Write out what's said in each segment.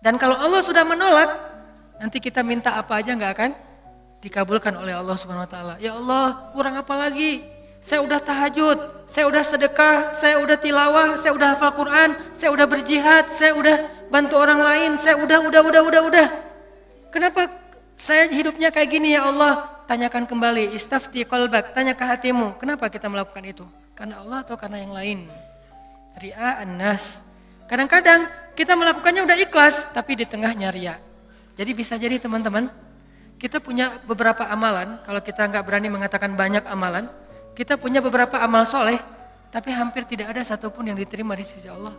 Dan kalau Allah sudah menolak, nanti kita minta apa aja nggak akan dikabulkan oleh Allah Subhanahu Wa Taala. Ya Allah, kurang apa lagi? Saya udah tahajud, saya udah sedekah, saya udah tilawah, saya udah hafal Quran, saya udah berjihad, saya udah bantu orang lain, saya udah. Kenapa saya hidupnya kayak gini ya Allah? Tanyakan kembali, istafti qalbak, tanya ke hatimu. Kenapa kita melakukan itu? Karena Allah atau karena yang lain? Ri'a an-nas. Kadang-kadang kita melakukannya udah ikhlas, tapi di tengahnya riya. Jadi bisa jadi teman-teman, kita punya beberapa amalan, kalau kita nggak berani mengatakan banyak amalan, kita punya beberapa amal soleh, tapi hampir tidak ada satupun yang diterima di sisi Allah.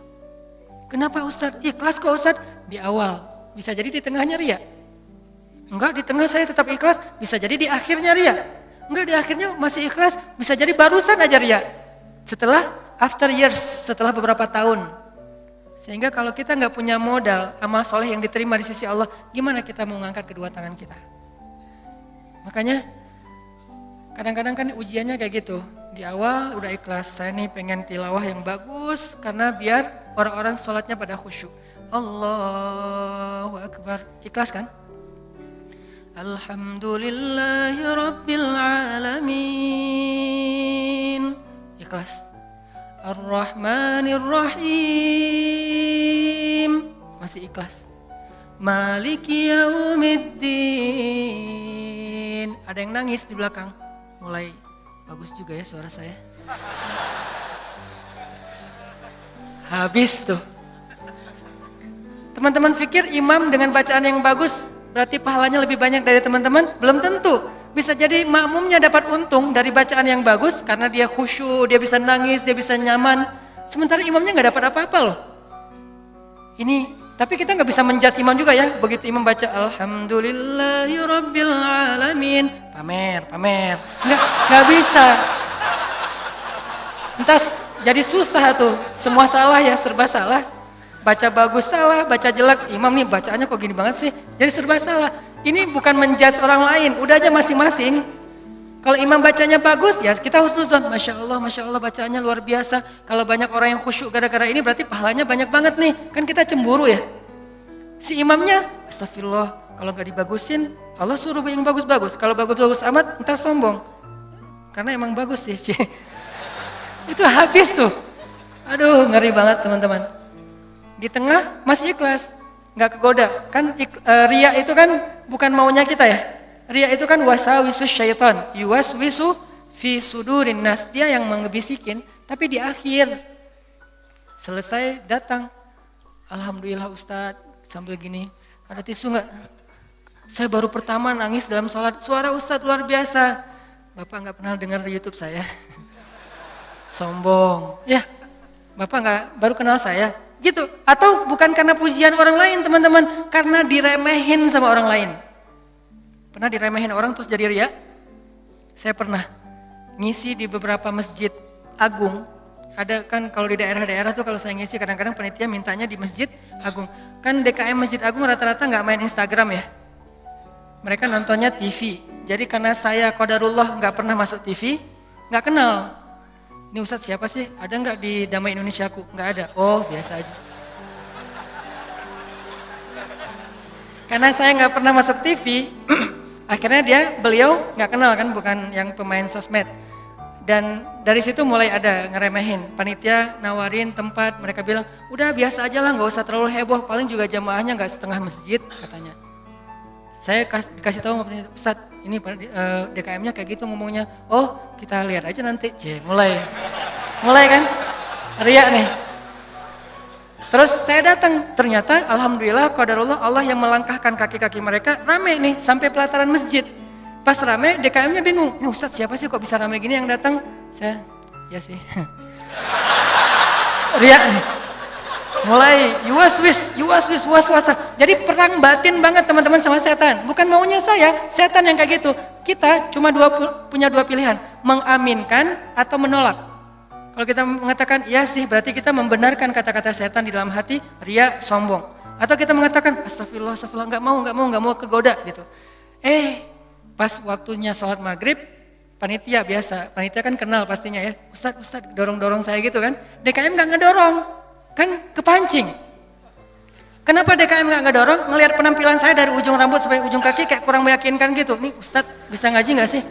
Kenapa Ustadz? Ikhlas kok Ustadz? Di awal, bisa jadi di tengahnya riya. Enggak, di tengah saya tetap ikhlas, bisa jadi di akhirnya riya. Enggak, di akhirnya masih ikhlas, bisa jadi barusan aja riya. Setelah after years, setelah beberapa tahun. Sehingga kalau kita nggak punya modal amal soleh yang diterima di sisi Allah, gimana kita mau ngangkat kedua tangan kita? Makanya kadang-kadang kan ujiannya kayak gitu. Di awal udah ikhlas, saya nih pengen tilawah yang bagus karena biar orang-orang sholatnya pada khusyuk. Allahu Akbar, ikhlas kan? Alhamdulillahi Rabbil Alamin, ikhlas. Ar-Rahmanir Rahim, masih ikhlas. Maliki Yaumiddin. Ada yang nangis di belakang. Mulai bagus juga ya suara saya. Habis tuh. Teman-teman pikir imam dengan bacaan yang bagus berarti pahalanya lebih banyak dari teman-teman? Belum tentu. Bisa jadi makmumnya dapat untung dari bacaan yang bagus karena dia khusyuk, dia bisa nangis, dia bisa nyaman. Sementara imamnya nggak dapat apa-apa loh. Ini, tapi kita nggak bisa menjudge imam juga ya. Begitu imam baca Alhamdulillahi Rabbil Alamin, pamer. Nggak bisa. Entar jadi susah tuh, semua salah ya, serba salah. Baca bagus salah, baca jelek, imam nih bacaannya kok gini banget sih, jadi serba salah. Ini bukan menjudge orang lain, udah aja masing-masing. Kalau imam bacanya bagus, ya kita husnuzon, Masya Allah bacaannya luar biasa. Kalau banyak orang yang khusyuk gara-gara ini berarti pahalanya banyak banget nih. Kan kita cemburu ya. Si imamnya, astagfirullah, kalau gak dibagusin, Allah suruh yang bagus-bagus. Kalau bagus-bagus amat, ntar sombong. Karena emang bagus sih. Itu habis tuh. Aduh, ngeri banget teman-teman. Di tengah masih ikhlas. Nggak kegoda, kan riya itu kan bukan maunya kita ya. Riya itu kan wasawisus syaitan, yuwaswisu fi sudurin nas, dia yang mengebisikin, tapi di akhir selesai datang, alhamdulillah Ustadz, sambil gini, ada tisu nggak? Saya baru pertama nangis dalam sholat, suara Ustadz luar biasa. Bapak nggak pernah dengar di YouTube saya, sombong, ya. Bapak nggak baru kenal saya. Gitu, atau bukan karena pujian orang lain teman-teman, karena diremehin sama orang lain. Pernah diremehin orang terus jadi riya? Saya pernah ngisi di beberapa masjid agung. Ada kan kalau di daerah-daerah tuh kalau saya ngisi kadang-kadang panitia mintanya di masjid agung. Kan DKM Masjid Agung rata-rata nggak main Instagram ya. Mereka nontonnya TV. Jadi karena saya qadarullah nggak pernah masuk TV, nggak kenal. Ini Ustadz siapa sih? Ada nggak di Damai Indonesiaku? Nggak ada. Oh biasa aja. Karena saya nggak pernah masuk TV, akhirnya beliau nggak kenal kan, bukan yang pemain sosmed. Dan dari situ mulai ada ngeremehin. Panitia nawarin tempat, mereka bilang, udah biasa aja lah, nggak usah terlalu heboh. Paling juga jamaahnya nggak setengah masjid katanya. Saya dikasih tahu sama panitia, Ustadz, ini DKM-nya kayak gitu ngomongnya. Oh, kita lihat aja nanti. Mulai kan? Riya nih. Terus saya datang, ternyata alhamdulillah qadarullah Allah yang melangkahkan kaki-kaki mereka rame nih sampai pelataran masjid. Pas rame, DKM-nya bingung. Ini Ustadz siapa sih kok bisa rame gini yang datang? Saya, ya sih. Riya nih. Mulai yuwaswis was-wasa. Jadi perang batin banget teman-teman sama setan. Bukan maunya saya, setan yang kayak gitu. Kita cuma punya dua pilihan, mengaminkan atau menolak. Kalau kita mengatakan iya sih, berarti kita membenarkan kata-kata setan di dalam hati, riya, sombong. Atau kita mengatakan astagfirullah, nggak mau kegoda gitu. Pas waktunya sholat maghrib, panitia biasa, panitia kan kenal pastinya ya, Ustadz dorong-dorong saya gitu kan, DKM nggak ngedorong, kan kepancing. Kenapa DKM nggak ngedorong? Ngelihat penampilan saya dari ujung rambut sampai ujung kaki kayak kurang meyakinkan gitu, nih Ustadz bisa ngaji nggak sih?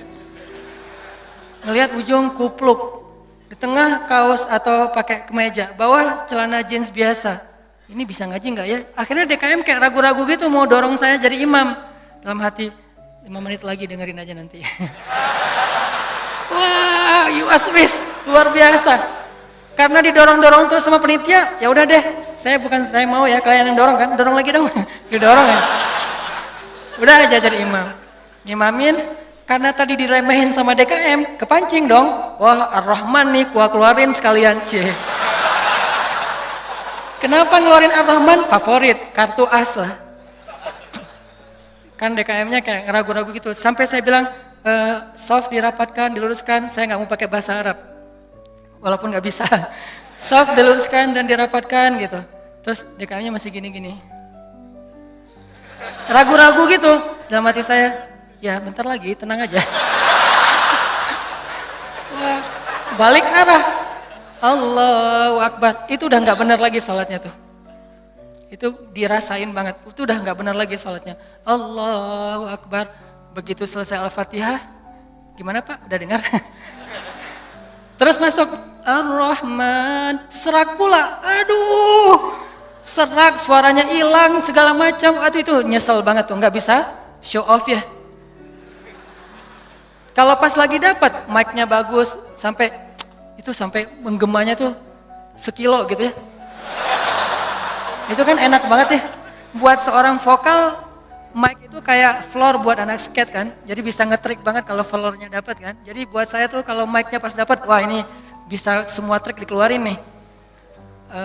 Ngelihat ujung kupluk, di tengah kaos atau pakai kemeja, bawah celana jeans biasa, ini bisa ngaji nggak ya? Akhirnya DKM kayak ragu-ragu gitu mau dorong saya jadi imam. Dalam hati, 5 menit lagi dengerin aja nanti. Wah, UASWIS luar biasa. Karena didorong-dorong terus sama penitia, ya udah deh, saya mau ya kalian yang dorong kan, dorong lagi dong, didorong ya. Udah aja jadi imam, ngimamin. Karena tadi diremehin sama DKM, kepancing dong. Wah, Ar-Rahman nih, gua keluarin sekalian, C. Kenapa ngeluarin Ar-Rahman? Favorit, kartu as lah. Kan DKM-nya kayak ragu-ragu gitu. Sampai saya bilang, soft dirapatkan, diluruskan, saya nggak mau pakai bahasa Arab. Walaupun nggak bisa. Soft diluruskan dan dirapatkan gitu. Terus DKM-nya masih gini-gini. Ragu-ragu gitu. Dalam hati saya, ya bentar lagi, tenang aja. Wah, balik arah. Allahu Akbar. Itu udah nggak benar lagi sholatnya tuh. Itu dirasain banget. Itu udah nggak benar lagi sholatnya. Allahu Akbar. Begitu selesai Al-Fatihah, gimana Pak? Udah dengar? Terus masuk Ar-Rahman. Serak pula. Aduh. Serak, suaranya hilang, segala macam. Aduh itu nyesel banget tuh. Nggak bisa show off ya. Kalau pas lagi dapat mic-nya bagus sampai menggemanya tuh sekilo gitu ya. Itu kan enak banget ya. Buat seorang vokal mic itu kayak floor buat anak skate kan. Jadi bisa ngetrik banget kalau floornya dapat kan. Jadi buat saya tuh kalau mic-nya pas dapat, wah ini bisa semua trik dikeluarin nih.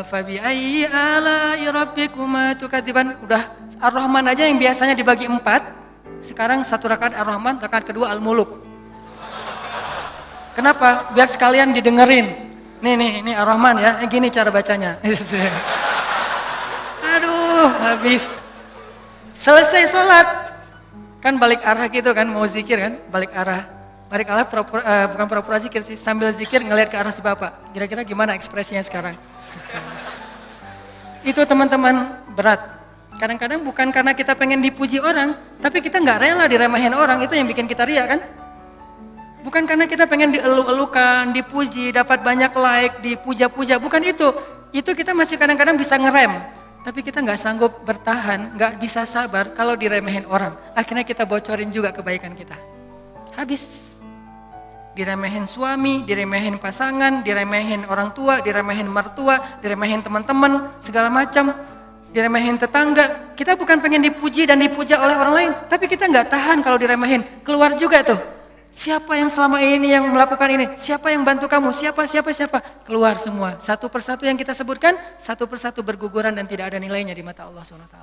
Fabi ayyi ala'i rabbikuma tukadziban. Udah Ar-Rahman aja yang biasanya dibagi 4. Sekarang 1 rakaat Ar-Rahman, rakaat kedua Al-Muluk. Kenapa? Biar sekalian didengerin. Nih Ar-Rahman ya, gini cara bacanya. Aduh, habis. Selesai sholat, kan balik arah gitu kan, mau zikir kan, balik arah. Balik arah bukan pura-pura zikir sih, sambil zikir ngelihat ke arah si Bapak. Kira-kira gimana ekspresinya sekarang? Itu teman-teman berat. Kadang-kadang bukan karena kita pengen dipuji orang, tapi kita nggak rela diremehin orang, itu yang bikin kita riak kan? Bukan karena kita pengen dielu-elukan, dipuji, dapat banyak like, dipuja-puja, bukan itu. Itu kita masih kadang-kadang bisa ngerem, tapi kita nggak sanggup bertahan, nggak bisa sabar kalau diremehin orang. Akhirnya kita bocorin juga kebaikan kita. Habis. Diremehin suami, diremehin pasangan, diremehin orang tua, diremehin mertua, diremehin teman-teman, segala macam. Diremehin tetangga. Kita bukan pengen dipuji dan dipuja oleh orang lain, tapi kita nggak tahan kalau diremehin. Keluar juga tuh. Siapa yang selama ini yang melakukan ini? Siapa yang bantu kamu? Siapa? Keluar semua. Satu persatu yang kita sebutkan, satu persatu berguguran dan tidak ada nilainya di mata Allah SWT.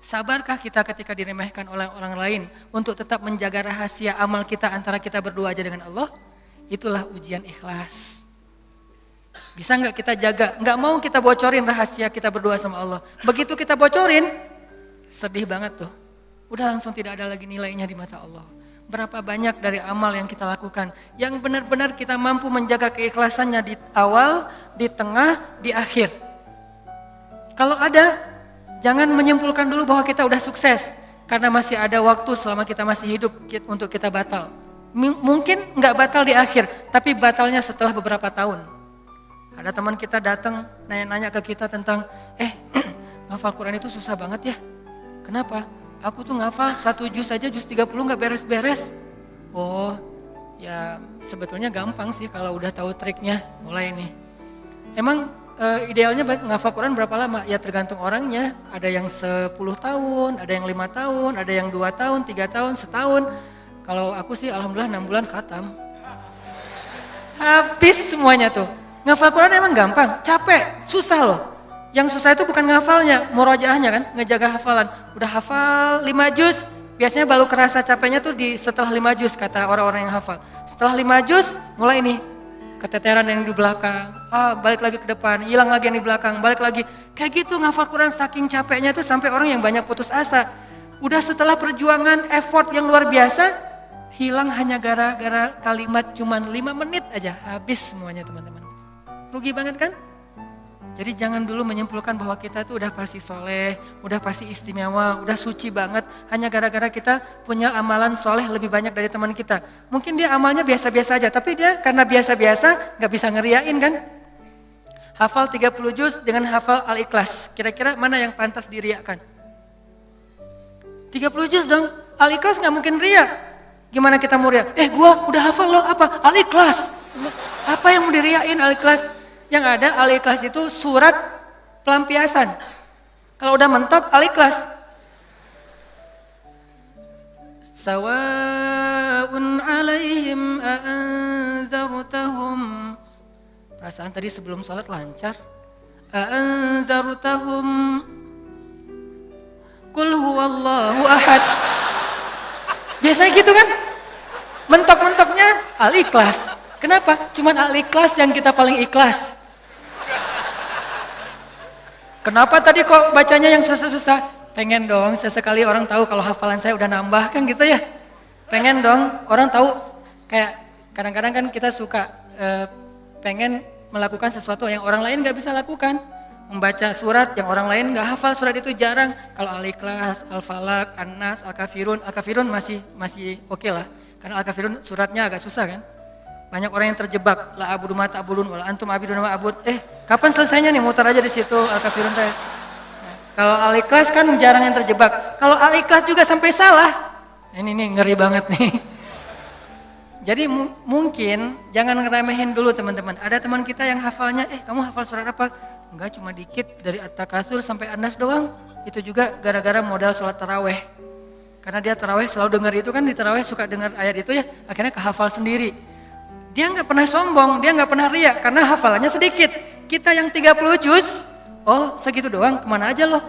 Sabarkah kita ketika diremehkan oleh orang lain untuk tetap menjaga rahasia amal kita antara kita berdua aja dengan Allah? Itulah ujian ikhlas. Bisa nggak kita jaga? Nggak mau kita bocorin rahasia kita berdua sama Allah. Begitu kita bocorin, sedih banget tuh. Udah langsung tidak ada lagi nilainya di mata Allah. Berapa banyak dari amal yang kita lakukan yang benar-benar kita mampu menjaga keikhlasannya di awal, di tengah, di akhir. Kalau ada, jangan menyimpulkan dulu bahwa kita udah sukses karena masih ada waktu selama kita masih hidup untuk kita batal. Mungkin nggak batal di akhir, tapi batalnya setelah beberapa tahun. Ada teman kita datang nanya-nanya ke kita tentang, ngafal Quran itu susah banget ya. Kenapa? Aku tuh ngafal 1 juz aja, juz 30 nggak beres-beres. Oh, ya sebetulnya gampang sih kalau udah tahu triknya. Mulai nih. Emang idealnya ngafal Quran berapa lama? Ya tergantung orangnya. Ada yang 10 tahun, ada yang 5 tahun, ada yang 2 tahun, 3 tahun, setahun. Kalau aku sih alhamdulillah 6 bulan khatam. Habis semuanya tuh. Ngafal Quran emang gampang, capek, susah loh. Yang susah itu bukan ngafalnya, murojaahnya kan, ngejaga hafalan. Udah hafal 5 juz, biasanya baru kerasa capeknya tuh setelah 5 juz kata orang-orang yang hafal. Setelah 5 juz, mulai nih, keteteran yang di belakang, balik lagi ke depan, hilang lagi yang di belakang, balik lagi. Kayak gitu ngafal Quran saking capeknya tuh sampai orang yang banyak putus asa. Udah setelah perjuangan, effort yang luar biasa, hilang hanya gara-gara kalimat cuman 5 menit aja, habis semuanya teman-teman. Rugi banget kan? Jadi jangan dulu menyimpulkan bahwa kita tuh udah pasti soleh, udah pasti istimewa, udah suci banget, hanya gara-gara kita punya amalan soleh lebih banyak dari teman kita. Mungkin dia amalnya biasa-biasa aja, tapi dia karena biasa-biasa gak bisa ngeriain kan? Hafal 30 juz dengan hafal Al-Ikhlas, kira-kira mana yang pantas diriakan? 30 juz dong, Al-Ikhlas gak mungkin ria. Gimana kita mau ria? Gua udah hafal loh, apa? Al-Ikhlas. Apa yang mau diriain Al-Ikhlas? Yang ada Al-Ikhlas itu surat pelampiasan. Kalau udah mentok Al-Ikhlas. Sawa'un 'alaihim a'anzartahum. Perasaan tadi sebelum sholat lancar. A'anzartahum qul huwallahu ahad. Biasanya gitu kan? Mentok-mentoknya Al-Ikhlas. Kenapa? Cuman Al-Ikhlas yang kita paling ikhlas. Kenapa tadi kok bacanya yang susah-susah? Pengen dong sesekali orang tahu kalau hafalan saya udah nambah kan gitu ya. Pengen dong orang tahu, kayak kadang-kadang kan kita suka pengen melakukan sesuatu yang orang lain gak bisa lakukan. Membaca surat yang orang lain gak hafal, surat itu jarang. Kalau Al-Ikhlas, Al-Falaq, An-Nas, Al-Kafirun masih oke lah. Karena Al-Kafirun suratnya agak susah kan. Banyak orang yang terjebak, la abudu ma ta'budun wala antum abidun ma abud. Kapan selesainya nih? Muter aja di situ Al-Kafirun teh. Nah, kalau Al-Ikhlas kan jarang yang terjebak. Kalau Al-Ikhlas juga sampai salah, ini nih ngeri banget nih. Jadi mungkin jangan ngeremehin dulu teman-teman. Ada teman kita yang hafalnya, kamu hafal surat apa? Enggak, cuma dikit dari At-Takatsur sampai An-Nas doang. Itu juga gara-gara modal sholat taraweh. Karena dia taraweh selalu dengar itu kan, di taraweh suka dengar ayat itu ya, akhirnya kehafal sendiri. Dia nggak pernah sombong, dia nggak pernah riak karena hafalannya sedikit. Kita yang 30 juz, segitu doang, kemana aja loh?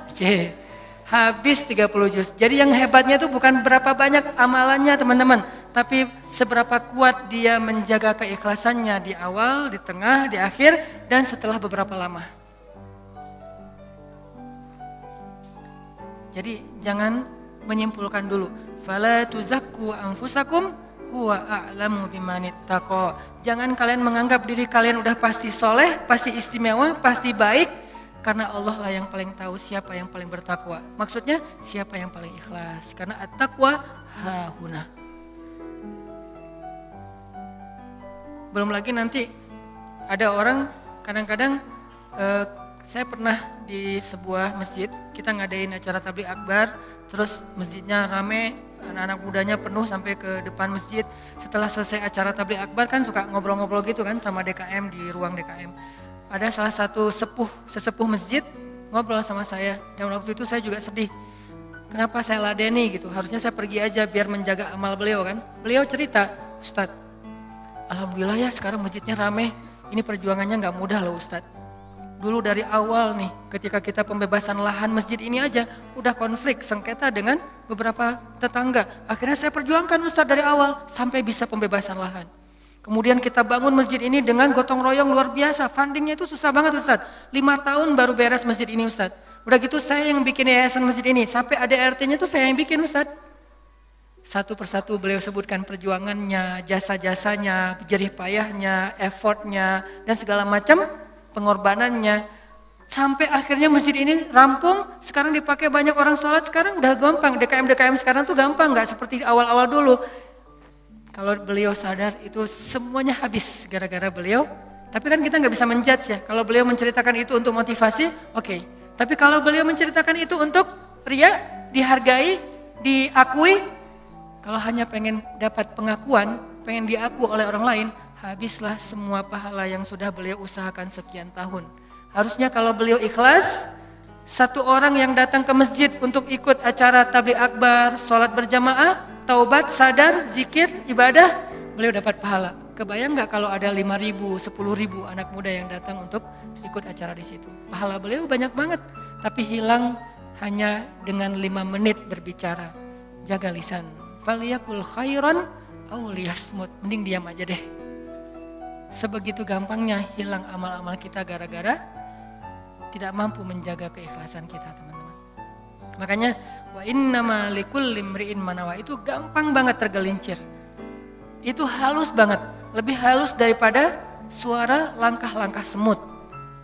Habis 30 juz. Jadi yang hebatnya itu bukan berapa banyak amalannya teman-teman, tapi seberapa kuat dia menjaga keikhlasannya di awal, di tengah, di akhir, dan setelah beberapa lama. Jadi jangan menyimpulkan dulu. Fala tuzakku anfusakum huwa a'lamu bimanittaqo. Jangan kalian menganggap diri kalian udah pasti soleh, pasti istimewa, pasti baik, karena Allah lah yang paling tahu siapa yang paling bertakwa. Maksudnya siapa yang paling ikhlas, karena at-taqwa hahuna. Belum lagi nanti ada orang kadang-kadang saya pernah di sebuah masjid, kita ngadain acara tabligh akbar, terus masjidnya rame, anak-anak mudanya penuh sampai ke depan masjid. Setelah selesai acara tabligh akbar kan suka ngobrol-ngobrol gitu kan sama DKM di ruang DKM. Ada salah satu sesepuh masjid ngobrol sama saya, dan waktu itu saya juga sedih. Kenapa saya ladeni gitu, harusnya saya pergi aja biar menjaga amal beliau kan. Beliau cerita, Ustadz, alhamdulillah ya sekarang masjidnya rame, ini perjuangannya gak mudah loh Ustadz. Dulu dari awal nih, ketika kita pembebasan lahan masjid ini aja, udah konflik, sengketa dengan beberapa tetangga. Akhirnya saya perjuangkan Ustadz dari awal, sampai bisa pembebasan lahan. Kemudian kita bangun masjid ini dengan gotong royong luar biasa, fundingnya itu susah banget Ustadz. 5 tahun baru beres masjid ini Ustadz. Udah gitu saya yang bikin yayasan masjid ini, sampai ada RT-nya tuh saya yang bikin Ustadz. Satu persatu beliau sebutkan perjuangannya, jasa-jasanya, jerih payahnya, effortnya, dan segala macam pengorbanannya, sampai akhirnya masjid ini rampung. Sekarang dipakai banyak orang sholat, sekarang udah gampang. DKM sekarang tuh gampang, nggak seperti awal-awal dulu. Kalau beliau sadar itu semuanya habis gara-gara beliau. Tapi kan kita nggak bisa menjudge ya. Kalau beliau menceritakan itu untuk motivasi, oke. Tapi kalau beliau menceritakan itu untuk ria, dihargai, diakui, kalau hanya pengen dapat pengakuan, pengen diaku oleh orang lain, habislah semua pahala yang sudah beliau usahakan sekian tahun. Harusnya kalau beliau ikhlas, satu orang yang datang ke masjid untuk ikut acara tabligh akbar, sholat berjamaah, taubat, sadar, zikir, ibadah, beliau dapat pahala. Kebayang nggak kalau ada 5.000, 10.000 anak muda yang datang untuk ikut acara di situ? Pahala beliau banyak banget, tapi hilang hanya dengan 5 menit berbicara. Jaga lisan. Faliyakul khairan aw liyasmut. Mending diam aja deh. Sebegitu gampangnya hilang amal-amal kita gara-gara tidak mampu menjaga keikhlasan kita teman-teman. Makanya wa innama likulli imri'in ma nawa itu gampang banget tergelincir. Itu halus banget, lebih halus daripada suara langkah-langkah semut.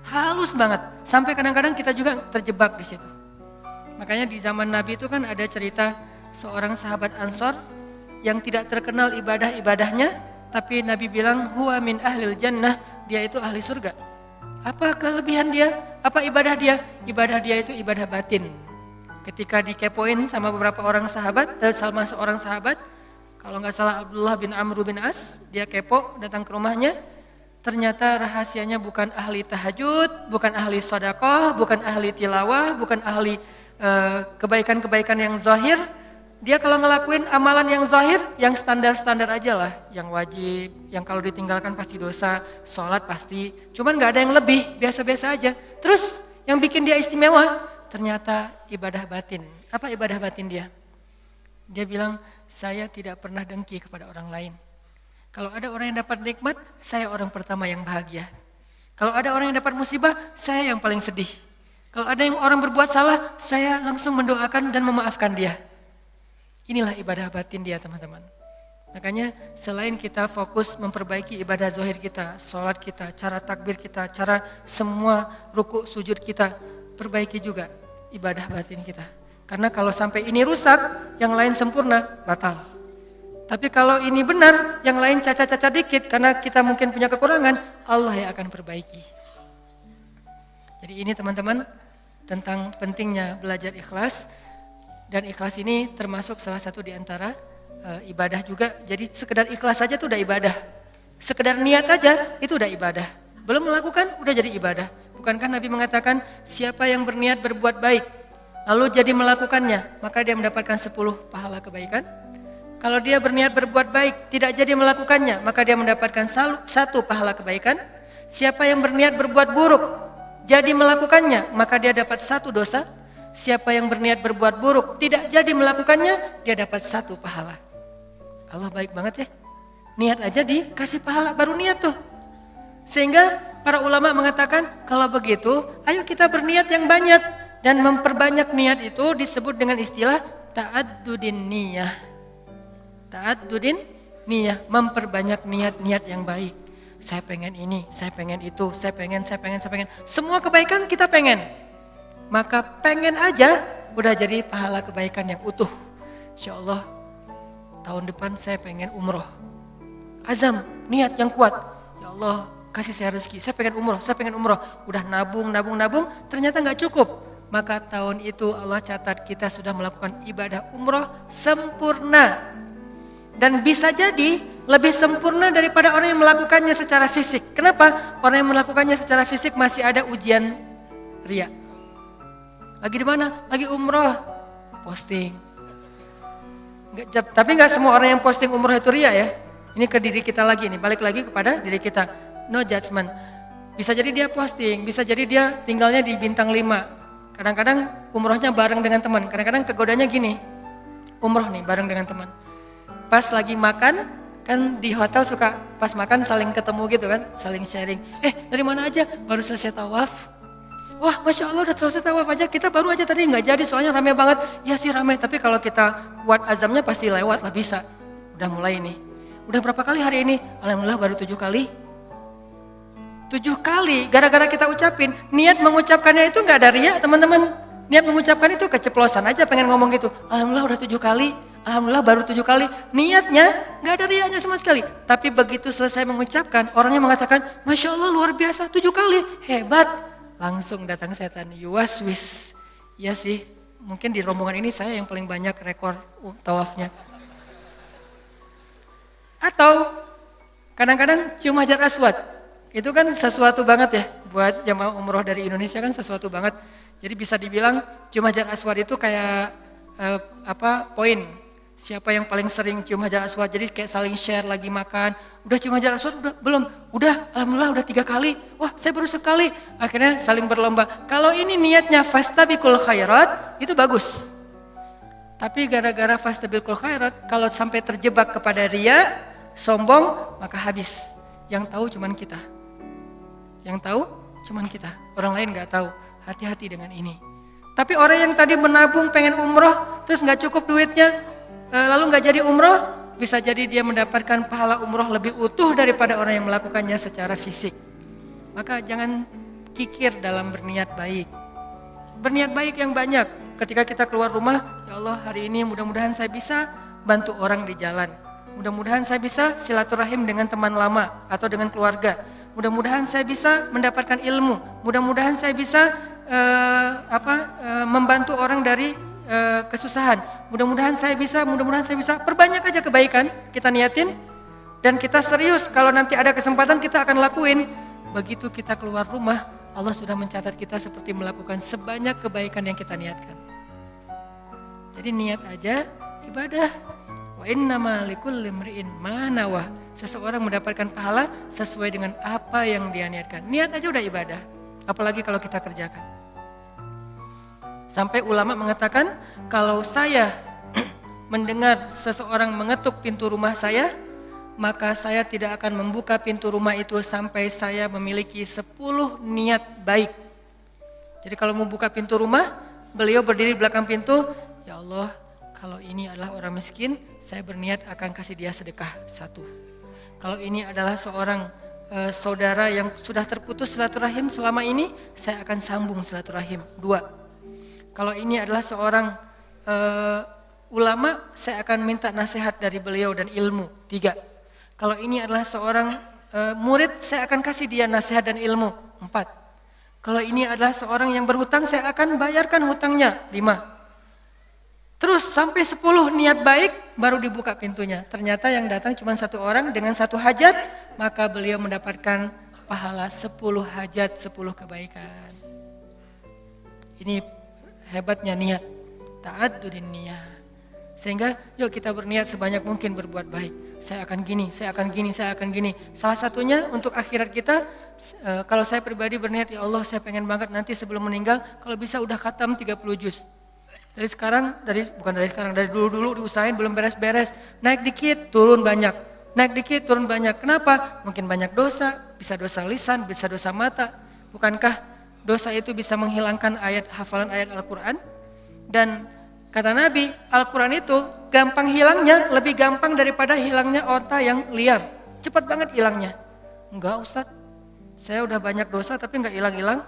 Halus banget, sampai kadang-kadang kita juga terjebak di situ. Makanya di zaman Nabi itu kan ada cerita seorang sahabat Ansor yang tidak terkenal ibadah-ibadahnya, tapi Nabi bilang huwa min ahlil jannah, dia itu ahli surga. Apa kelebihan dia? Apa ibadah dia? Ibadah dia itu ibadah batin. Ketika dikepoin sama beberapa orang sahabat, sama seorang sahabat, kalau nggak salah Abdullah bin Amr bin As, dia kepo datang ke rumahnya, ternyata rahasianya bukan ahli tahajud, bukan ahli sedekah, bukan ahli tilawah, bukan ahli kebaikan-kebaikan yang zahir. Dia kalau ngelakuin amalan yang zahir, yang standar-standar aja lah, yang wajib, yang kalau ditinggalkan pasti dosa, sholat pasti, cuman gak ada yang lebih, biasa-biasa aja. Terus yang bikin dia istimewa, ternyata ibadah batin. Apa ibadah batin dia? Dia bilang, saya tidak pernah dengki kepada orang lain. Kalau ada orang yang dapat nikmat, saya orang pertama yang bahagia. Kalau ada orang yang dapat musibah, saya yang paling sedih. Kalau ada yang orang berbuat salah, saya langsung mendoakan dan memaafkan dia. Inilah ibadah batin dia, teman-teman. Makanya selain kita fokus memperbaiki ibadah zahir kita, sholat kita, cara takbir kita, cara semua ruku sujud kita, perbaiki juga ibadah batin kita. Karena kalau sampai ini rusak, yang lain sempurna, batal. Tapi kalau ini benar, yang lain cacat-cacat dikit, karena kita mungkin punya kekurangan, Allah yang akan perbaiki. Jadi ini teman-teman, tentang pentingnya belajar ikhlas. Dan ikhlas ini termasuk salah satu di antara ibadah juga. Jadi sekedar ikhlas saja itu udah ibadah. Sekedar niat aja itu udah ibadah. Belum melakukan udah jadi ibadah. Bukankah Nabi mengatakan siapa yang berniat berbuat baik lalu jadi melakukannya, maka dia mendapatkan 10 pahala kebaikan. Kalau dia berniat berbuat baik tidak jadi melakukannya, maka dia mendapatkan 1 pahala kebaikan. Siapa yang berniat berbuat buruk jadi melakukannya, maka dia dapat 1 dosa. Siapa yang berniat berbuat buruk tidak jadi melakukannya, dia dapat 1 pahala. Allah baik banget ya. Niat aja dikasih pahala, baru niat tuh. Sehingga para ulama mengatakan kalau begitu, ayo kita berniat yang banyak. Dan memperbanyak niat itu disebut dengan istilah ta'addudin niyah. Ta'addudin niyah, memperbanyak niat-niat yang baik. Saya pengen ini, saya pengen itu, saya pengen. Semua kebaikan kita pengen. Maka pengen aja udah jadi pahala kebaikan yang utuh. Insya Allah tahun depan saya pengen umroh. Azam, niat yang kuat. Ya Allah kasih saya rezeki, saya pengen umroh. Udah nabung, ternyata gak cukup. Maka tahun itu Allah catat kita sudah melakukan ibadah umroh sempurna. Dan bisa jadi lebih sempurna daripada orang yang melakukannya secara fisik. Kenapa? Orang yang melakukannya secara fisik masih ada ujian riya. Lagi di mana? Lagi umroh, posting. Tapi nggak semua orang yang posting umroh itu ria ya. Ini ke diri kita lagi nih, balik lagi kepada diri kita. No judgment. Bisa jadi dia posting, bisa jadi dia tinggalnya di bintang 5. Kadang-kadang umrohnya bareng dengan teman. Kadang-kadang kegodanya gini, umroh nih bareng dengan teman. Pas lagi makan, kan di hotel suka pas makan saling ketemu gitu kan, saling sharing. Dari mana aja? Baru selesai tawaf. Wah, Masya Allah udah selesai tawaf aja, kita baru aja tadi nggak jadi soalnya rame banget. Ya sih rame, tapi kalau kita kuat azamnya pasti lewat lah bisa. Udah mulai nih. Udah berapa kali hari ini? Alhamdulillah baru 7 kali. 7 kali, gara-gara kita ucapin. Niat mengucapkannya itu nggak ada riya teman-teman. Niat mengucapkan itu keceplosan aja pengen ngomong gitu. Alhamdulillah udah 7 kali. Alhamdulillah baru 7 kali. Niatnya nggak ada riyanya sama sekali. Tapi begitu selesai mengucapkan, orangnya mengatakan, Masya Allah luar biasa 7 kali, hebat. Langsung datang setan, yuwaswis. Ya sih, mungkin di rombongan ini saya yang paling banyak rekor tawafnya. Atau kadang-kadang cium hajar aswad. Itu kan sesuatu banget ya, buat jamaah umroh dari Indonesia kan sesuatu banget. Jadi bisa dibilang cium hajar aswad itu kayak poin. Siapa yang paling sering cium hajar aswad, jadi kayak saling share lagi makan. Udah cium hajar aswad? Udah, belum? Udah, alhamdulillah udah 3 kali. Wah saya baru sekali. Akhirnya saling berlomba. Kalau ini niatnya fastabiqul khairat, itu bagus. Tapi gara-gara fastabiqul khairat, kalau sampai terjebak kepada riya, sombong, maka habis. Yang tahu cuman kita. Yang tahu cuman kita. Orang lain gak tahu. Hati-hati dengan ini. Tapi orang yang tadi menabung pengen umroh, terus nggak cukup duitnya, lalu nggak jadi umroh, bisa jadi dia mendapatkan pahala umroh lebih utuh daripada orang yang melakukannya secara fisik. Maka jangan kikir dalam berniat baik. Berniat baik yang banyak. Ketika kita keluar rumah, ya Allah hari ini mudah-mudahan saya bisa bantu orang di jalan. Mudah-mudahan saya bisa silaturahim dengan teman lama atau dengan keluarga. Mudah-mudahan saya bisa mendapatkan ilmu. Mudah-mudahan saya bisa membantu orang dari kesusahan. Mudah-mudahan saya bisa. Perbanyak aja kebaikan kita niatin dan kita serius. Kalau nanti ada kesempatan kita akan lakuin. Begitu kita keluar rumah, Allah sudah mencatat kita seperti melakukan sebanyak kebaikan yang kita niatkan. Jadi niat aja ibadah. Wa innama likulli imri'in ma nawah. Seseorang mendapatkan pahala sesuai dengan apa yang dia niatkan. Niat aja udah ibadah. Apalagi kalau kita kerjakan. Sampai ulama mengatakan, kalau saya mendengar seseorang mengetuk pintu rumah saya, maka saya tidak akan membuka pintu rumah itu sampai saya memiliki 10 niat baik. Jadi kalau mau buka pintu rumah, beliau berdiri di belakang pintu, ya Allah, kalau ini adalah orang miskin, saya berniat akan kasih dia sedekah 1. Kalau ini adalah seorang saudara yang sudah terputus silaturahim selama ini, saya akan sambung silaturahim 2. Kalau ini adalah seorang ulama, saya akan minta nasihat dari beliau dan ilmu 3. Kalau ini adalah seorang murid, saya akan kasih dia nasihat dan ilmu 4. Kalau ini adalah seorang yang berhutang, saya akan bayarkan hutangnya 5. Terus sampai 10 niat baik baru dibuka pintunya. Ternyata yang datang cuma 1 orang dengan 1 hajat, maka beliau mendapatkan pahala 10 hajat, 10 kebaikan. Ini hebatnya niat, ta'addudin niyah. Sehingga yuk kita berniat sebanyak mungkin berbuat baik. Saya akan gini, saya akan gini, saya akan gini. Salah satunya untuk akhirat kita, kalau saya pribadi berniat, ya Allah saya pengen banget nanti sebelum meninggal, kalau bisa udah khatam 30 juz. Dari dulu diusahain belum beres-beres. Naik dikit, turun banyak. Naik dikit, turun banyak. Kenapa? Mungkin banyak dosa, bisa dosa lisan, bisa dosa mata. Bukankah dosa itu bisa menghilangkan hafalan ayat Al-Quran? Dan kata Nabi, Al-Quran itu gampang hilangnya, lebih gampang daripada hilangnya onta yang liar. Cepat banget hilangnya. Enggak Ustadz, saya udah banyak dosa tapi enggak hilang-hilang.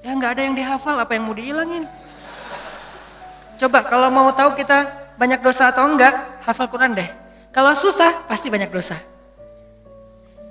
Ya enggak ada yang dihafal, apa yang mau dihilangin? Coba kalau mau tahu kita banyak dosa atau enggak, hafal Quran deh. Kalau susah, pasti banyak dosa.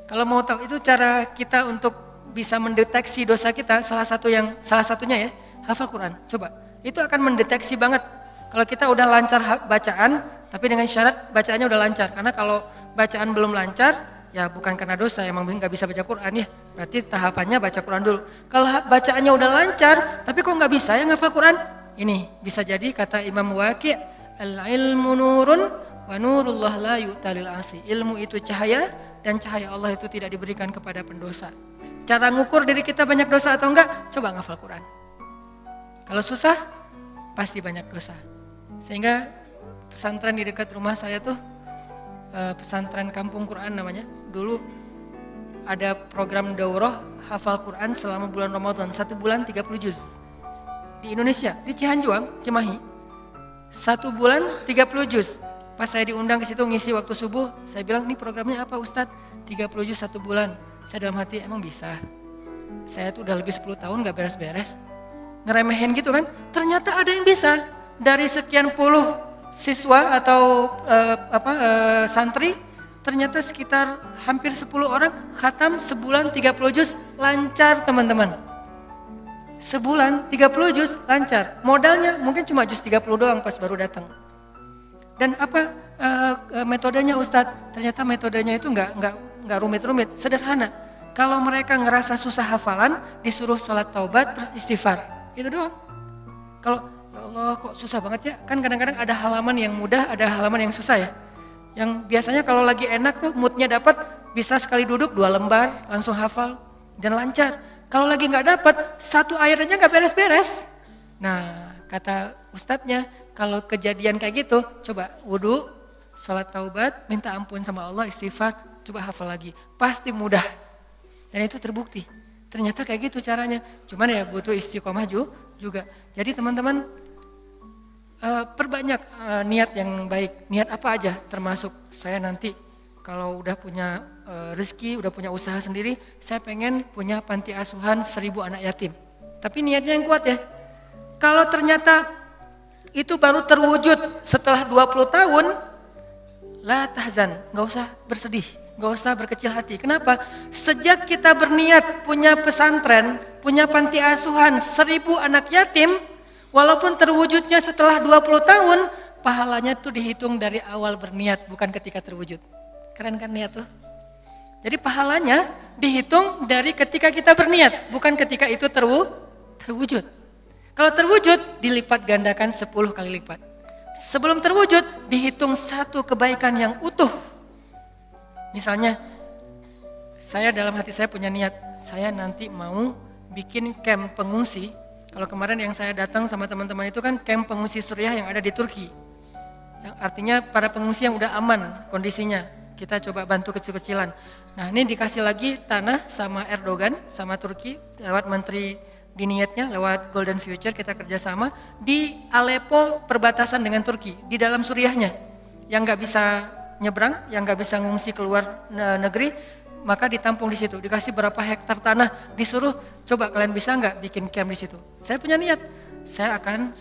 Kalau mau tahu itu cara kita untuk bisa mendeteksi dosa kita, salah satunya ya, hafal Quran. Coba, itu akan mendeteksi banget. Kalau kita udah lancar bacaan, tapi dengan syarat bacaannya udah lancar. Karena kalau bacaan belum lancar, ya bukan karena dosa, emang nggak bisa baca Quran ya. Berarti tahapannya baca Quran dulu. Kalau bacaannya udah lancar, tapi kok nggak bisa ya ngafal Quran? Ini bisa jadi kata Imam Waqi', al-ilmu nurun wa nurullah la yu'talil asi. Ilmu itu cahaya dan cahaya Allah itu tidak diberikan kepada pendosa. Cara ngukur diri kita banyak dosa atau enggak? Coba ngafal Quran. Kalau susah, pasti banyak dosa. Sehingga pesantren di dekat rumah saya tuh, pesantren kampung Quran namanya. Dulu ada program daurah hafal Quran selama bulan Ramadan, 1 bulan 30 juz. Di Indonesia, di Cihanjuang, Cimahi. 1 bulan 30 juz. Pas saya diundang ke situ ngisi waktu subuh, saya bilang, "Ini programnya apa Ustadz?" 30 juz 1 bulan. Saya dalam hati, emang bisa? Saya tuh udah lebih 10 tahun gak beres-beres. Ngeremehin gitu kan? Ternyata ada yang bisa. Dari sekian puluh siswa atau santri, ternyata sekitar hampir 10 orang khatam sebulan 30 juz lancar teman-teman. Sebulan 30 juz lancar. Modalnya mungkin cuma juz 30 doang pas baru datang. Dan apa metodenya Ustadz? Ternyata metodenya itu nggak rumit-rumit, sederhana. Kalau mereka ngerasa susah hafalan, disuruh sholat taubat terus istighfar. Itu doang. Kalau ya Allah kok susah banget ya? Kan kadang-kadang ada halaman yang mudah, ada halaman yang susah ya. Yang biasanya kalau lagi enak tuh moodnya dapat, bisa sekali duduk 2 lembar langsung hafal dan lancar. Kalau lagi nggak dapat, 1 ayat aja nggak beres-beres. Nah, kata ustadznya, kalau kejadian kayak gitu, coba wudu, sholat taubat, minta ampun sama Allah, istighfar, coba hafal lagi. Pasti mudah. Dan itu terbukti. Ternyata kayak gitu caranya. Cuman ya butuh istiqomah juga. Jadi teman-teman perbanyak niat yang baik. Niat apa aja termasuk saya nanti kalau udah punya rezeki, udah punya usaha sendiri, saya pengen punya panti asuhan 1000 anak yatim. Tapi niatnya yang kuat ya. Kalau ternyata itu baru terwujud setelah 20 tahun, la tahzan, gak usah bersedih, gak usah berkecil hati. Kenapa? Sejak kita berniat punya pesantren, punya panti asuhan 1000 anak yatim, walaupun terwujudnya setelah 20 tahun, pahalanya tuh dihitung dari awal berniat, bukan ketika terwujud. Keren kan niat tuh? Jadi pahalanya dihitung dari ketika kita berniat, bukan ketika itu terwujud. Kalau terwujud, dilipat gandakan 10 kali lipat. Sebelum terwujud, dihitung satu kebaikan yang utuh. Misalnya, saya dalam hati saya punya niat, saya nanti mau bikin camp pengungsi. Kalau kemarin yang saya datang sama teman-teman itu kan camp pengungsi Suriah yang ada di Turki. Yang artinya para pengungsi yang udah aman kondisinya. Kita coba bantu kecil-kecilan. Nah ini dikasih lagi tanah sama Erdogan, sama Turki, lewat menteri di niatnya, lewat Golden Future kita kerjasama di Aleppo perbatasan dengan Turki, di dalam Suriahnya. Yang gak bisa nyebrang, yang gak bisa ngungsi keluar negeri, maka ditampung di situ. Dikasih berapa hektar tanah, disuruh coba kalian bisa nggak bikin camp di situ. Saya punya niat, saya akan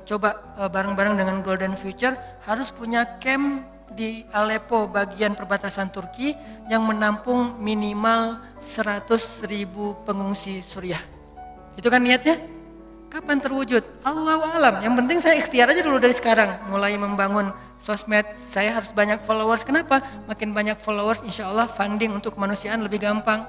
coba bareng-bareng dengan Golden Future harus punya camp di Aleppo bagian perbatasan Turki yang menampung minimal 100.000 pengungsi Suriah. Itu kan niatnya? Kapan terwujud? Allahu a'lam. Yang penting saya ikhtiar aja dulu dari sekarang. Mulai membangun sosmed, saya harus banyak followers. Kenapa? Makin banyak followers, insya Allah funding untuk kemanusiaan lebih gampang.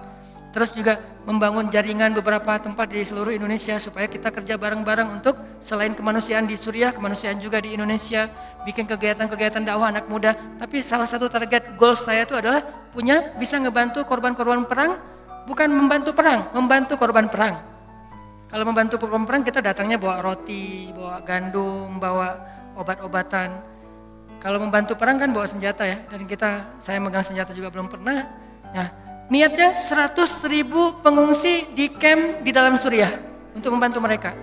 Terus juga membangun jaringan beberapa tempat di seluruh Indonesia supaya kita kerja bareng-bareng untuk selain kemanusiaan di Suriah, kemanusiaan juga di Indonesia, bikin kegiatan-kegiatan dakwah anak muda. Tapi salah satu target goals saya itu adalah bisa ngebantu korban-korban perang, bukan membantu perang, membantu korban perang. Kalau membantu korban perang kita datangnya bawa roti, bawa gandum, bawa obat-obatan. Kalau membantu perang kan bawa senjata ya, dan saya megang senjata juga belum pernah. Nah, niatnya 100.000 pengungsi di camp di dalam Suriah untuk membantu mereka.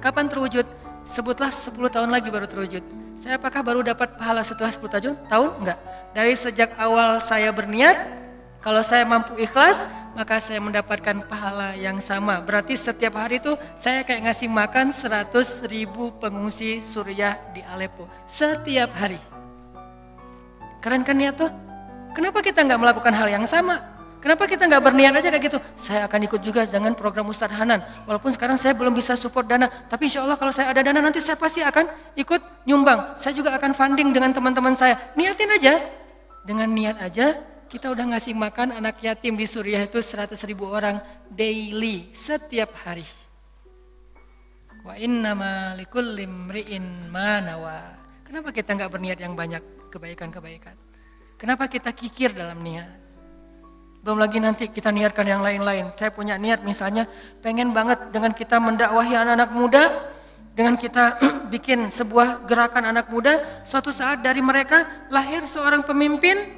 Kapan terwujud? Sebutlah 10 tahun lagi baru terwujud. Saya apakah baru dapat pahala setelah 10 tahun? Enggak. Dari sejak awal saya berniat, kalau saya mampu ikhlas, maka saya mendapatkan pahala yang sama. Berarti setiap hari itu saya kayak ngasih makan 100.000 pengungsi Suriah di Aleppo. Setiap hari. Keren kan niat tuh? Kenapa kita nggak melakukan hal yang sama? Kenapa kita nggak berniat aja kayak gitu? Saya akan ikut juga dengan program Ustadz Hanan. Walaupun sekarang saya belum bisa support dana, tapi insya Allah kalau saya ada dana nanti saya pasti akan ikut nyumbang. Saya juga akan funding dengan teman-teman saya. Niatin aja. Dengan niat aja, kita udah ngasih makan anak yatim di Suriah itu 100.000 orang daily, setiap hari. Wa innama likulli imri'in ma nawa. Kenapa kita nggak berniat yang banyak kebaikan-kebaikan? Kenapa kita kikir dalam niat? Belum lagi nanti kita niatkan yang lain-lain. Saya punya niat misalnya pengen banget dengan kita mendakwahi anak-anak muda, dengan kita bikin sebuah gerakan anak muda, suatu saat dari mereka lahir seorang pemimpin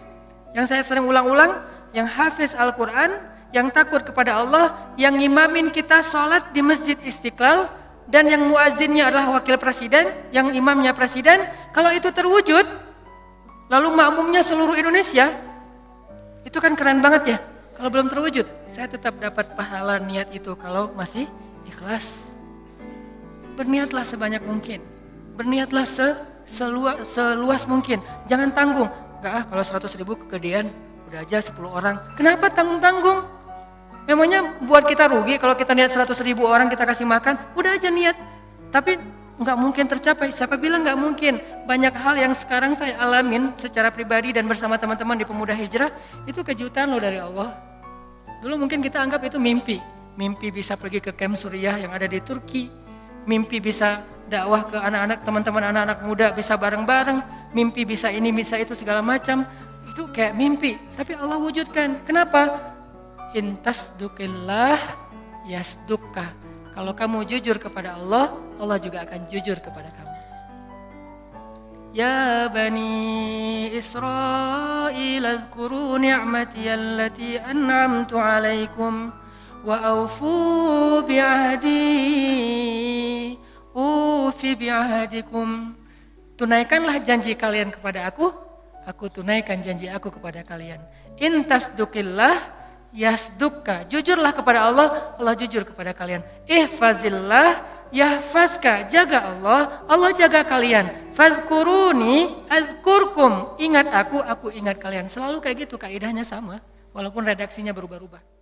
yang saya sering ulang-ulang, yang hafiz Al-Quran, yang takut kepada Allah, yang ngimamin kita sholat di Masjid Istiqlal, dan yang muazzinnya adalah wakil presiden, yang imamnya presiden. Kalau itu terwujud, lalu makmumnya seluruh Indonesia, itu kan keren banget ya. Kalau belum terwujud, saya tetap dapat pahala niat itu kalau masih ikhlas. Berniatlah sebanyak mungkin, berniatlah seluas mungkin, jangan tanggung. Enggak kalau 100.000 kegedean, udah aja 10 orang. Kenapa tanggung-tanggung? Memangnya buat kita rugi kalau kita niat 100.000 orang kita kasih makan, udah aja niat. Tapi nggak mungkin tercapai, siapa bilang nggak mungkin? Banyak hal yang sekarang saya alamin secara pribadi dan bersama teman-teman di Pemuda Hijrah, itu kejutan loh dari Allah. Dulu mungkin kita anggap itu mimpi. Mimpi bisa pergi ke camp Suriah yang ada di Turki. Mimpi bisa dakwah ke anak-anak, teman-teman anak-anak muda bisa bareng-bareng. Mimpi bisa ini, bisa itu, segala macam. Itu kayak mimpi, tapi Allah wujudkan. Kenapa? Intasdukillah yasdukka. Kalau kamu jujur kepada Allah, Allah juga akan jujur kepada kamu. Ya Bani Israel, adhkuru ni'mati allati an'amtu alaikum wa aufu bi'ahdi ufi bi'ahdikum. Tunaikanlah janji kalian kepada aku tunaikan janji aku kepada kalian. In tasdukillah yasdukka. Jujurlah kepada Allah, Allah jujur kepada kalian. Ihfazillah yahfazka. Jaga Allah, Allah jaga kalian. Fadhkuruni adzkurkum. Ingat aku ingat kalian. Selalu kayak gitu, kaidahnya sama. Walaupun redaksinya berubah-ubah.